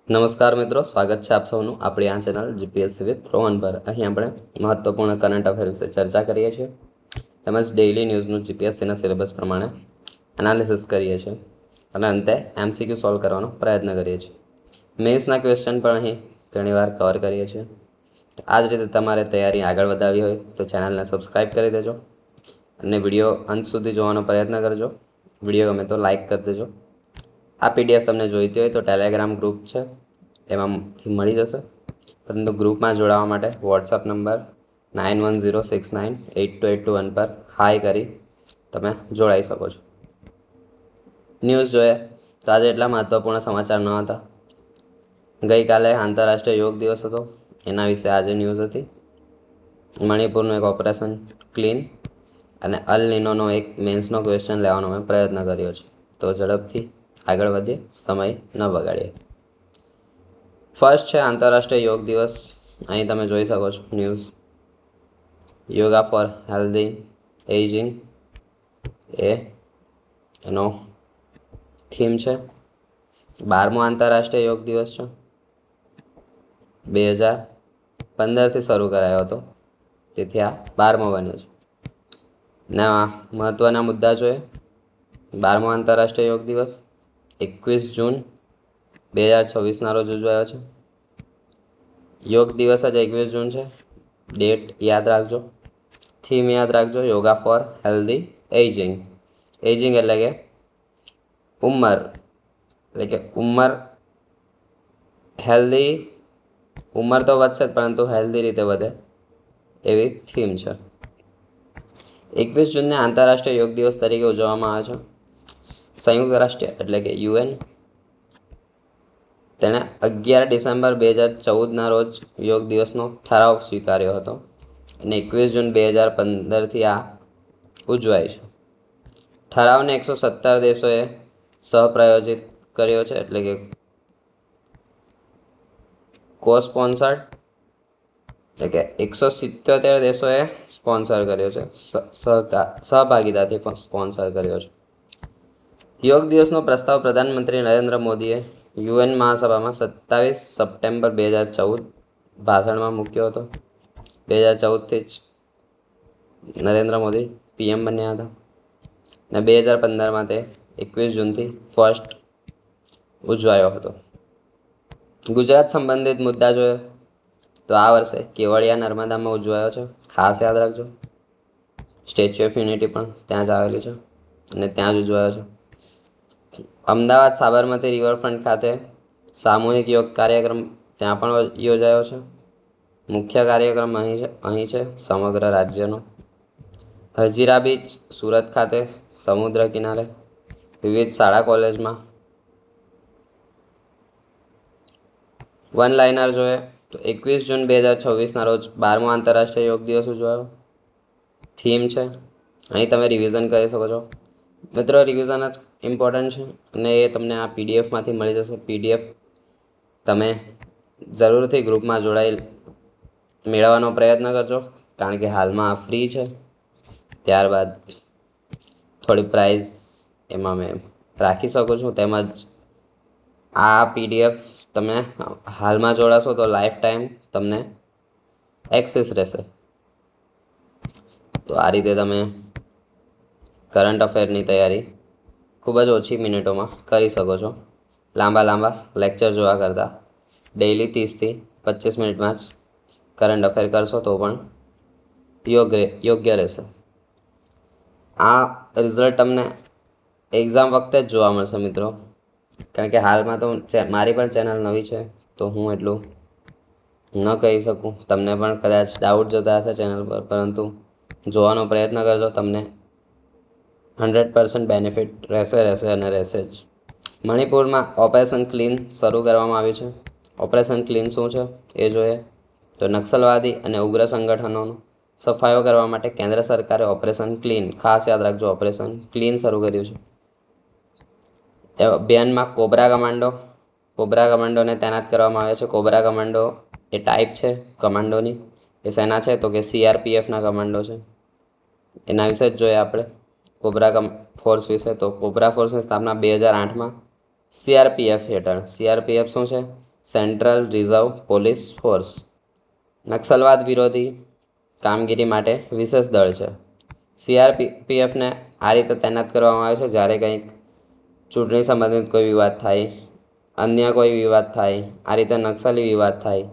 નમસ્કાર મિત્રો, સ્વાગત છે આપ સૌનું આપણી આ ચેનલ જીપીએસસી વિથ રોહન પર. અહીં આપણે મહત્વપૂર્ણ કરંટ અફેર વિશે ચર્ચા કરીએ છીએ તેમજ ડેઇલી ન્યૂઝનું જીપીએસસીના સિલેબસ પ્રમાણે એનાલિસિસ કરીએ છીએ અને અંતે એમસીક્યુ સોલ્વ કરવાનો પ્રયત્ન કરીએ છીએ. મેન્સના ક્વેશ્ચન પણ અહીં ઘણીવાર કવર કરીએ છીએ. આ જ રીતે તમારે તૈયારી આગળ વધારવી હોય તો ચેનલને સબસ્ક્રાઈબ કરી દેજો અને વિડીયો અંત સુધી જોવાનો પ્રયત્ન કરજો. વિડીયો ગમે તો લાઇક કરી દેજો. આ પીડીએફ તમને જોઈતી હોય તો ટેલિગ્રામ ગ્રુપ છે એમાંથી મળી જશે, પરંતુ ગ્રુપમાં જોડાવા માટે વોટ્સઅપ નંબર 9106982821 પર હાય કરી તમે જોડાઈ શકો છો. ન્યૂઝ જોઈએ તો આજે એટલા મહત્વપૂર્ણ સમાચાર ન હતા. ગઈકાલે આંતરરાષ્ટ્રીય યોગ દિવસ હતો, એના વિશે આજે ન્યૂઝ હતી. મણિપુરનું એક ઓપરેશન ક્લીન અને અલ નીનોનો એક મેન્સનો ક્વેશ્ચન લેવાનો મેં પ્રયત્ન કર્યો છે. તો ઝડપથી આગળ વધીએ, સમય ન બગાડીએ. ફર્સ્ટ છે આંતરરાષ્ટ્રીય યોગ દિવસ. અહીં તમે જોઈ શકો છો news. Yoga for healthy ageing એનો થીમ છે. 12મો આંતરરાષ્ટ્રીય યોગ દિવસ છે. 2015થી શરૂ કરાયો હતો, તેથી આ 12મો બન્યો છે. ના મહત્વના મુદ્દા જોઈએ. 12મો આંતરરાષ્ટ્રીય યોગ દિવસ 21 જૂન 2026ના રોજ ઉજવાયો છે. યોગ દિવસ જ 21 જૂન છે. ડેટ યાદ રાખજો, થીમ યાદ રાખજો. Yoga for healthy ageing. Ageing એટલે કે ઉંમર, હેલ્ધી ઉંમર તો વધશે જ પરંતુ હેલ્ધી રીતે વધે એવી થીમ છે. 21 જૂનને આંતરરાષ્ટ્રીય યોગ દિવસ તરીકે ઉજવવામાં આવે છે. સંયુક્ત રાષ્ટ્ર એટલે કે યુએન તેણે 11 ડિસેમ્બર 2014ના રોજ યોગ દિવસનો ઠરાવ સ્વીકાર્યો હતો અને 21 જૂન 2015થી આ ઉજવાય છે. ઠરાવને 117 દેશોએ સહપ્રાયોજિત કર્યો છે, એટલે કે કોસ્પોન્સર્ડ, એટલે કે 177 દેશોએ સ્પોન્સર કર્યો છે, સહભાગીતાથી પણ સ્પોન્સર કર્યો છે. યોગ દિવસનો પ્રસ્તાવ પ્રધાનમંત્રી નરેન્દ્ર મોદીએ યુએન મહાસભામાં 27 સપ્ટેમ્બર 2014 ભાષણમાં મૂક્યો હતો. 2014થી જ નરેન્દ્ર મોદી પીએમ બન્યા હતા અને 2015માં તે 21 જૂનથી ફર્સ્ટ ઉજવાયો હતો. ગુજરાત સંબંધિત મુદ્દા જોઈએ તો આ વર્ષે કેવડિયા નર્મદામાં ઉજવાયો છે, ખાસ યાદ રાખજો. સ્ટેચ્યુ ઓફ યુનિટી પણ ત્યાં જ આવેલી છે અને ત્યાં જ ઉજવાયો છે. અમદાવાદ સાબરમતી રિવરફ્રન્ટ ખાતે સામૂહિક યોગ કાર્યક્રમ ત્યાં પણ યોજાયો છે. મુખ્ય કાર્યક્રમ અહીં છે સમગ્ર રાજ્યનો. હજીરા બીચ સુરત ખાતે સમુદ્ર કિનારે વિવિધ શાળા કોલેજમાં. વન લાઇનર જોઈએ તો 21 જૂન 2026ના રોજ 12મો આંતરરાષ્ટ્રીય યોગ દિવસ ઉજવાયો. થીમ છે, અહીં તમે રિવિઝન કરી શકો છો. મિત્રો, રિવિઝન જ ઇમ્પોર્ટન્ટ છે અને એ તમને આ પીડીએફમાંથી મળી જશે. પીડીએફ તમે જરૂરથી ગ્રુપમાં જોડાઈ મેળવવાનો પ્રયત્ન કરજો, કારણ કે હાલમાં આ ફ્રી છે. ત્યારબાદ થોડી પ્રાઇઝ એમાં મેં રાખી શકું છું. તેમજ આ પીડીએફ તમે હાલમાં જોડાશો તો લાઈફ ટાઈમ તમને એક્સેસ રહેશે. તો આ રીતે તમે કરંટ અફેરની તૈયારી ખૂબ જ ઓછી મિનિટોમાં કરી શકો છો. લાંબા લેક્ચર જોવા કરતાં ડેઇલી 30થી 25 મિનિટમાં જ કરંટ અફેર કરશો તો પણ યોગ્ય રહેશે. આ રિઝલ્ટ તમને એક્ઝામ વખતે જ જોવા મળશે મિત્રો, કારણ કે હાલમાં તો મારી પણ ચેનલ નવી છે તો હું એટલું ન કહી શકું. તમને પણ કદાચ ડાઉટ જતા હશે ચેનલ પર, પરંતુ જોવાનો પ્રયત્ન કરજો. તમને 100% બેનિફિટ રહેશે અને રહેશે જ. મણિપુરમાં ઓપરેશન ક્લીન શરૂ કરવામાં આવ્યું છે. ઓપરેશન ક્લીન શું છે એ જોઈએ તો નક્સલવાદી અને ઉગ્ર સંગઠનોનો સફાયો કરવા માટે કેન્દ્ર સરકારે ઓપરેશન ક્લીન, ખાસ યાદ રાખજો, ઓપરેશન ક્લીન શરૂ કર્યું છે. એ અભિયાનમાં કોબ્રા કમાન્ડોને તૈનાત કરવામાં આવ્યા છે. કોબ્રા કમાન્ડો એ ટાઈપ છે કમાન્ડોની. એ સેના છે તો કે સીઆરપીએફના કમાન્ડો છે. એના વિશે જ જોઈએ આપણે કોબ્રા ફોર્સ વિશે. તો કોબ્રા ફોર્સની સ્થાપના 2008માં સીઆરપીએફ હેઠળ. સીઆરપીએફ શું છે? Central reserve police force. નક્સલવાદ વિરોધી કામગીરી માટે વિશેષ દળ છે. સીઆરપીએફને આ રીતે તૈનાત કરવામાં આવે છે જ્યારે કંઈક ચૂંટણી સંબંધિત કોઈ વિવાદ થાય, અન્ય કોઈ વિવાદ થાય, આ રીતે નક્સલી વિવાદ થાય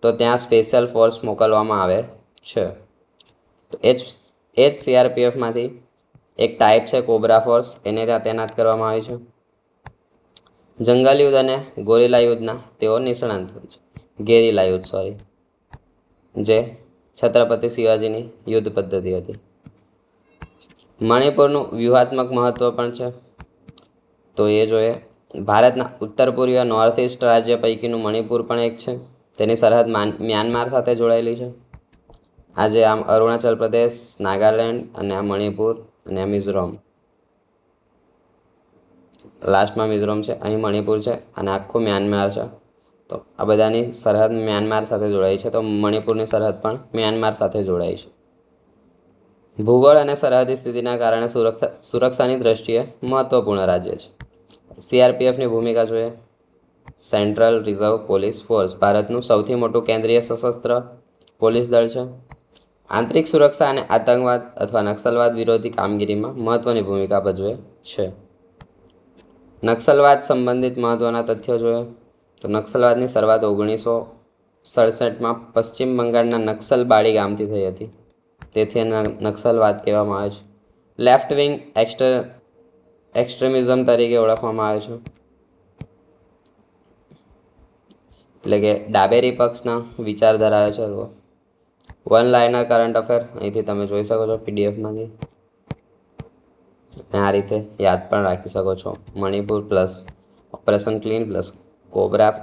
તો ત્યાં સ્પેશિયલ ફોર્સ મોકલવામાં આવે છે. તો એ જ સીઆરપીએફમાંથી એક ટાઈપ છે કોબ્રા ફોર્સ, એને ત્યાં તૈનાત કરવામાં આવી છે. જંગલ યુદ્ધ અને ગોરીલા યુદ્ધના તેઓ નિષ્ણાંત હોય છે. ગેરીલા યુદ્ધ જે છત્રપતિ શિવાજીની યુદ્ધ પદ્ધતિ હતી. મણિપુરનું વ્યૂહાત્મક મહત્વ પણ છે, તો એ જોઈએ. ભારતના ઉત્તર પૂર્વીય નોર્થ ઇસ્ટ રાજ્ય પૈકીનું મણિપુર પણ એક છે. તેની સરહદ મ્યાનમાર સાથે જોડાયેલી છે. આજે આમ અરુણાચલ પ્રદેશ, નાગાલેન્ડ અને આ મણિપુર અને મિઝોરમ, લાસ્ટમાં મિઝોરમ છે, અહીં મણિપુર છે અને આખું મ્યાનમાર છે. તો આ બધાની સરહદ મ્યાનમાર સાથે જોડાઈ છે, તો મણિપુરની સરહદ પણ મ્યાનમાર સાથે જોડાઈ છે. ભૂગોળ અને સરહદી સ્થિતિના કારણે સુરક્ષાની દ્રષ્ટિએ મહત્વપૂર્ણ રાજ્ય છે. સીઆરપીએફની ભૂમિકા જોઈએ. સેન્ટ્રલ રિઝર્વ પોલીસ ફોર્સ ભારતનું સૌથી મોટું કેન્દ્રીય સશસ્ત્ર પોલીસ દળ છે. આંતરિક સુરક્ષા અને આતંકવાદ અથવા નક્સલવાદ વિરોધી કામગીરીમાં મહત્વની ભૂમિકા ભજવે છે. નક્સલવાદ સંબંધિત મહત્વના તથ્યો જોઈએ તો નક્સલવાદની શરૂઆત 1967માં પશ્ચિમ બંગાળના નક્સલબાડી ગામથી થઈ હતી. તેથી એને નક્સલવાદ કહેવામાં આવે છે. લેફ્ટ વિંગ એક્સ્ટ્રીમિઝમ તરીકે ઓળખવામાં આવે છે, એટલે કે ડાબેરી પક્ષના વિચાર ધરાવે છે. વન લાઇનર કરંટ અફેર અહીંથી તમે જોઈ શકો છો પીડીએફમાંથી. આ રીતે યાદ પણ રાખી શકો છો. Manipur plus operation clean plus cobra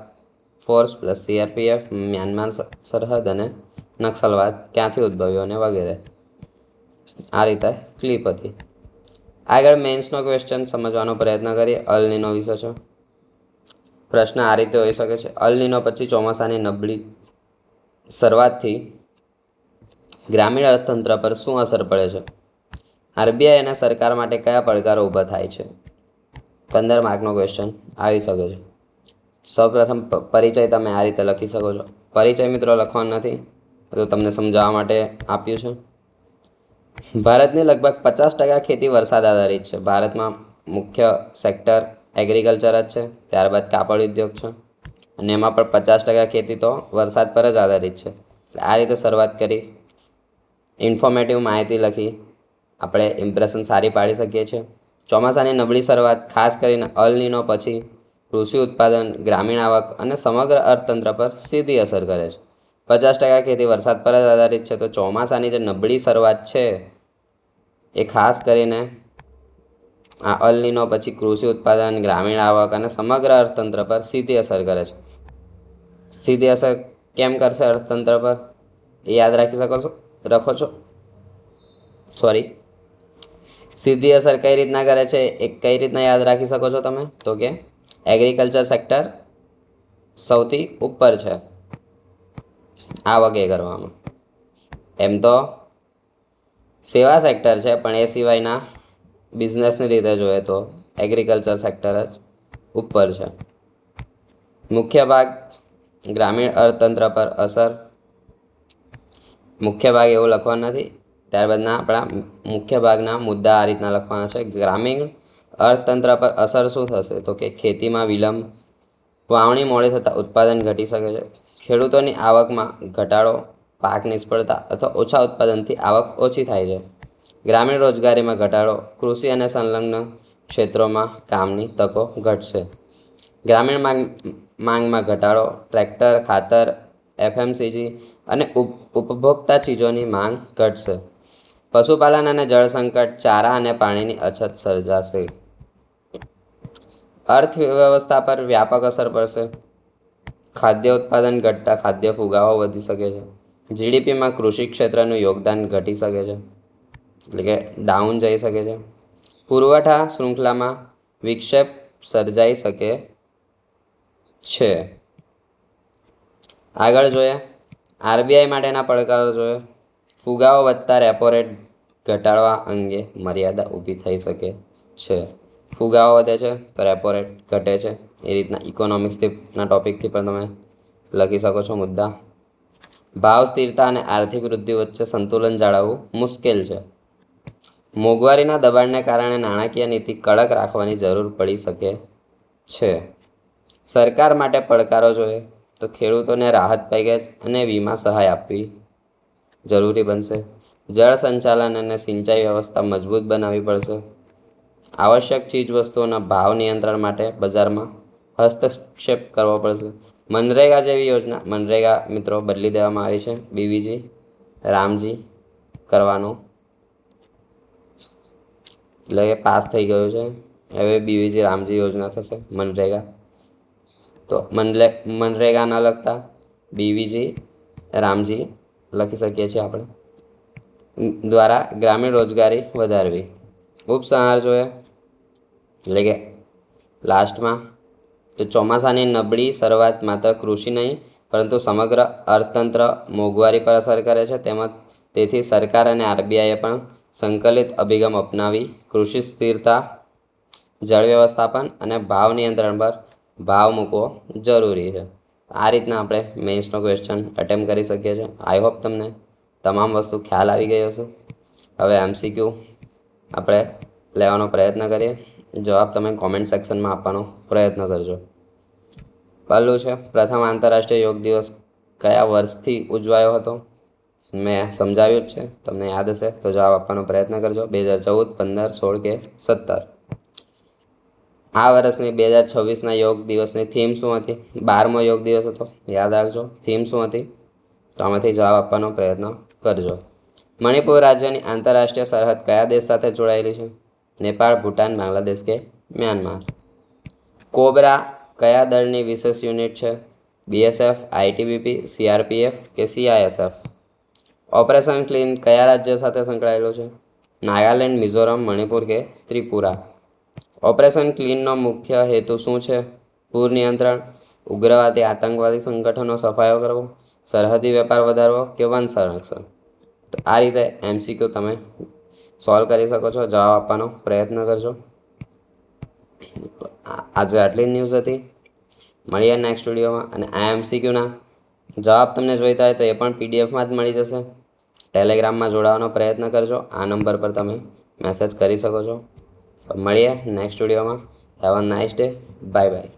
force plus CRPF, Myanmar સરહદ અને નક્સલવાદ ક્યાંથી ઉદ્ભવ્યો અને વગેરે. આ રીતે ક્લિપ હતી. આગળ મેન્સનો ક્વેશ્ચન સમજવાનો પ્રયત્ન કરીએ. અલ નીનો વિશે છે. પ્રશ્ન આ રીતે હોઈ શકે છે: અલ નીનો પછી ચોમાસાની નબળી શરૂઆતથી ગ્રામીણ અર્થતંત્ર પર શું અસર પડે છે? આરબીઆઈ અને સરકાર માટે કયા પડકારો ઊભા થાય છે? 15 માર્કનો ક્વેશ્ચન આવી શકે છે. સૌપ્રથમ પરિચય તમે આ રીતે લખી શકો છો. પરિચય મિત્રો લખવાનો નથી, તો તમને સમજાવવા માટે આપ્યું છે. ભારતની લગભગ 50% ખેતી વરસાદ આધારિત છે. ભારતમાં મુખ્ય સેક્ટર એગ્રીકલ્ચર જ છે, ત્યારબાદ કાપડ ઉદ્યોગ છે અને એમાં પણ 50% ખેતી તો વરસાદ પર જ આધારિત છે. આ રીતે શરૂઆત કરી, ઇન્ફોર્મેટિવ માહિતી લખી આપણે ઇમ્પ્રેશન સારી પાડી શકીએ છીએ. ચોમાસાની નબળી શરૂઆત ખાસ કરીને અલ નીનો પછી કૃષિ ઉત્પાદન, ગ્રામીણ આવક અને સમગ્ર અર્થતંત્ર પર સીધી અસર કરે છે. 50% ખેતી વરસાદ પર જ આધારિત છે, તો ચોમાસાની જે નબળી શરૂઆત છે એ ખાસ કરીને આ અલ નીનો પછી કૃષિ ઉત્પાદન, ગ્રામીણ આવક અને સમગ્ર અર્થતંત્ર પર સીધી અસર કરે છે. સીધી અસર કેમ કરશે અર્થતંત્ર પર એ યાદ રાખો છો. સીધી અસર કઈ રીતના કરે છે એ કઈ રીતના યાદ રાખી શકો છો તમે? તો કે એગ્રીકલ્ચર સેક્ટર સૌથી ઉપર છે આવક એ કરવામાં. એમ તો સેવા સેક્ટર છે, પણ એ સિવાયના બિઝનેસની રીતે જોઈએ તો એગ્રીકલ્ચર સેક્ટર જ ઉપર છે. મુખ્ય ભાગ ગ્રામીણ અર્થતંત્ર પર અસર. મુખ્ય ભાગ એવું લખવાનું નથી, ત્યારબાદના આપણા મુખ્ય ભાગના મુદ્દા આ રીતના લખવાના છે. ગ્રામીણ અર્થતંત્ર પર અસર શું થશે? તો કે ખેતીમાં વિલંબ, વાવણી મોડી થતાં ઉત્પાદન ઘટી શકે છે, ખેડૂતોની આવકમાં ઘટાડો, પાક નિષ્ફળતા અથવા ઓછા ઉત્પાદનથી આવક ઓછી થાય છે, ગ્રામીણ રોજગારીમાં ઘટાડો, કૃષિ અને સંલગ્ન ક્ષેત્રોમાં કામની તકો ઘટશે, ગ્રામીણ માંગમાં ઘટાડો, ટ્રેક્ટર, ખાતર, એફએમસીજી અને ઉપભોક્તા ચીજોની માંગ ઘટશે, પશુપાલન અને જળ સંકટ, ચારા અને પાણીની અછત સર્જાશે. અર્થવ્યવસ્થા પર વ્યાપક અસર પડશે. ખાદ્ય ઉત્પાદન ઘટતા ખાદ્ય ફુગાવો વધી શકે છે, જીડીપીમાં કૃષિ ક્ષેત્રનું યોગદાન ઘટી શકે છે, એટલે કે ડાઉન જઈ શકે છે, પુરવઠા શૃંખલામાં વિક્ષેપ સર્જાઈ શકે છે. આગળ જોઈએ આરબીઆઈ માટેના પડકારો જોઈએ. ફુગાવો વધતા રેપો રેટ ઘટાડવા અંગે મર્યાદા ઊભી થઈ શકે છે. ફુગાવો વધે છે તો રેપો રેટ ઘટે છે. એ રીતના ઇકોનોમિક્સના ટોપિકથી પણ તમે લખી શકો છો મુદ્દા. ભાવ સ્થિરતા અને આર્થિક વૃદ્ધિ વચ્ચે સંતુલન જાળવવું મુશ્કેલ છે. મોંઘવારીના દબાણને કારણે નાણાકીય નીતિ કડક રાખવાની જરૂર પડી શકે છે. સરકાર માટે પડકારો જોઈએ તો ખેડૂતોને રાહત પેકેજ અને વીમા સહાય આપવી જરૂરી બનશે. જળ સંચાલન અને સિંચાઈ વ્યવસ્થા મજબૂત બનાવવી પડશે. આવશ્યક ચીજવસ્તુઓના ભાવ નિયંત્રણ માટે બજારમાં હસ્તક્ષેપ કરવો પડશે. મનરેગા જેવી યોજના, મનરેગા મિત્રો બદલી દેવામાં આવી છે, બીવીજી રામજી કરવાનું, એટલે કે પાસ થઈ ગયું છે. હવે બીવીજી રામજી યોજના થશે મનરેગા. તો મનરેગા ન લખતા બીવીજી રામજી લખી શકીએ છીએ આપણે. દ્વારા ગ્રામીણ રોજગારી વધારવી. ઉપસંહાર જોઈએ એટલે કે લાસ્ટમાં તો ચોમાસાની નબળી શરૂઆત માત્ર કૃષિ નહીં પરંતુ સમગ્ર અર્થતંત્ર મોંઘવારી પર અસર કરે છે. તેથી સરકાર અને આરબીઆઈએ પણ સંકલિત અભિગમ અપનાવી કૃષિ સ્થિરતા, જળ વ્યવસ્થાપન અને ભાવ નિયંત્રણ પર ભાવ મૂકવો જરૂરી છે. આ રીતના આપણે મેઇન્સનો ક્વેશ્ચન અટેમ્પ્ટ કરી શકીએ છીએ. આઈ હોપ તમને તમામ વસ્તુ ખ્યાલ આવી ગઈ હશે. હવે MCQ આપણે લેવાનો પ્રયત્ન કરીએ. જવાબ તમે કોમેન્ટ સેક્શનમાં આપવાનો પ્રયત્ન કરજો. પહેલું છે, પ્રથમ આંતરરાષ્ટ્રીય યોગ દિવસ કયા વર્ષથી ઉજવાયો હતો? મેં સમજાવ્યું જ છે, તમને યાદ હશે તો જવાબ આપવાનો પ્રયત્ન કરજો. 2014, 15, 16 કે 17. આ વર્ષની 2026ના યોગ દિવસની થીમ શું હતી? 12મો યોગ દિવસ હતો, યાદ રાખજો. થીમ શું હતી? તો આમાંથી જવાબ આપવાનો પ્રયત્ન કરજો. મણિપુર રાજ્યની આંતરરાષ્ટ્રીય સરહદ કયા દેશ સાથે જોડાયેલી છે? નેપાળ, ભૂટાન, બાંગ્લાદેશ કે મ્યાનમાર. કોબરા કયા દળની વિશેષ યુનિટ છે? BSF, ITBP, CRPF કે CISF. ઓપરેશન ક્લીન કયા રાજ્ય સાથે સંકળાયેલું છે? નાગાલેન્ડ, મિઝોરમ, મણિપુર કે ત્રિપુરા. ઓપરેશન ક્લીનનો મુખ્ય હેતુ શું છે? પૂર નિયંત્રણ, ઉગ્રવાદી આતંકવાદી સંગઠનો સફાયો કરવો, સરહદી વેપાર વધારવો કે વન સંરક્ષણ. તો આ રીતે MCQ તમે સોલ્વ કરી શકો છો. જવાબ આપવાનો પ્રયત્ન કરજો. આજે આટલી ન્યૂઝ હતી. મળીએ નેક્સ્ટ વિડીયોમાં. અને આ MCQના જવાબ તમને જોઈતા હોય તો એ પણ PDFમાં જ મળી જશે. ટેલિગ્રામમાં જોડાવાનો પ્રયત્ન કરજો. આ નંબર પર તમે મેસેજ કરી શકો છો. મળીએ નેક્સ્ટ વિડીયોમાં. Have a nice day. Bye bye.